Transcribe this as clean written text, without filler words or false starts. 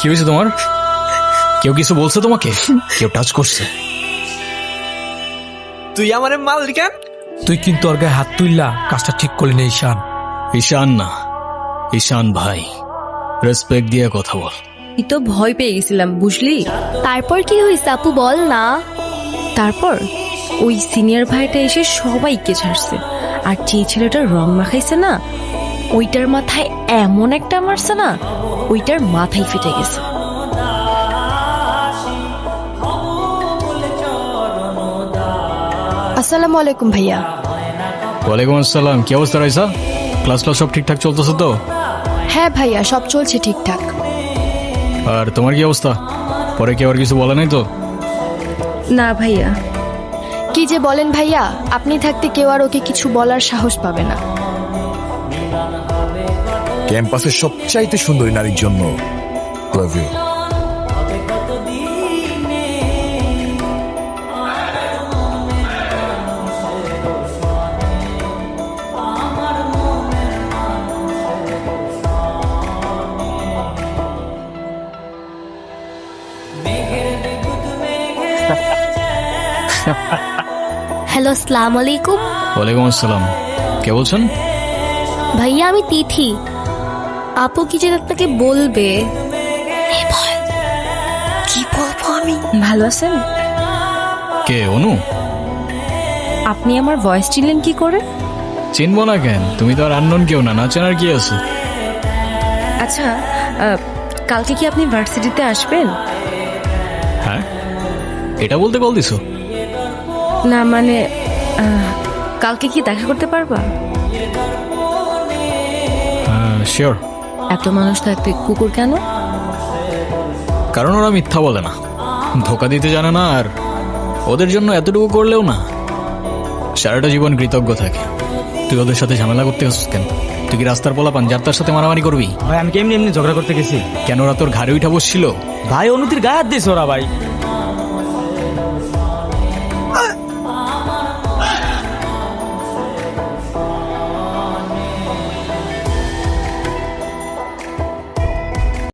কি হয়েছে তোমার? কেউ কিছু বলছে তোমাকে? কেউ টাচ করছে? তুই আমার মাল কেন? তুই কিন্তু ওর গায়ে হাত তুললা, কাজটা ঠিক করলি না ঈশান। ঈশান না, ঈশান ভাই, রেসপেক্ট দিয়ে কথা বল। তুই তো ভয় পেয়ে গেছিলাম বুঝলি। তারপর কি হয়েছে আপু বল না। তারপর ওই সিনিয়র ভাইটা এসে সবাইকে ছাড়ছে, আর যে ছেলেটার রং মাখাইছে না, ওইটার মাথায় এমন একটা মারছে না, ওইটার মাথায় ফেটে গেছে। আসসালামু আলাইকুম ভাইয়া। ওয়ালাইকুম আসসালাম। কি অবস্থা রাইসা? ক্লাস সব ঠিকঠাক চলতেছে তো? হ্যাঁ ভাইয়া, সব চলছে ঠিকঠাক। আর তোমার কি অবস্থা? পরে কেউ আর কিছু বলে নাই তো? না ভাইয়া। কি যে বলেন ভাইয়া, আপনি থাকতে কেউ আর ওকে কিছু বলার সাহস পাবে না। ক্যাম্পাসের সবচাইতে সুন্দরী নারীর জন্য লাভ ইউ। হ্যালো, আসসালামু আলাইকুম। ওয়ালাইকুম আসসালাম। কে বলছেন? ভাইয়া আমি তিথি। আপু কি যেন আপনাকে বলবে। কি বলবো আমি? ভালো আছেন? কে? অনু? আপনি আমার ভয়েস চিনলেন কি করে? চিনবো না কেন? তুমি তো আর আননোন কেউ না, না চেনার কি আছে? আচ্ছা, কালকে কি আপনি ভার্সিটিতে আসবেন? হ্যাঁ, এটা বলতে কল দিছো? না মানে কালকে কি দেখা করতে পারবা? হ্যাঁ শিওর। এত মানুষ থাকতে কুকুর কেন? কারণ ওরা মিথ্যা বলে না, ধোকা দিতে জানে না, আর ওদের জন্য এতটুকু করলেও না সারাটা জীবন কৃতজ্ঞ থাকে। তুই ওদের সাথে ঝামেলা করতে আসছিস কেন? তুই কি রাস্তার পোলাপান যার তার সাথে মারামারি করবি? ভাই আমি কেমনি এমনি ঝগড়া করতে গেছি? কেন ওরা তোর ঘাড়ে উঠা বসছিল? ভাই অনুতির গায়ে হাত দিয়েছে ওরা ভাই।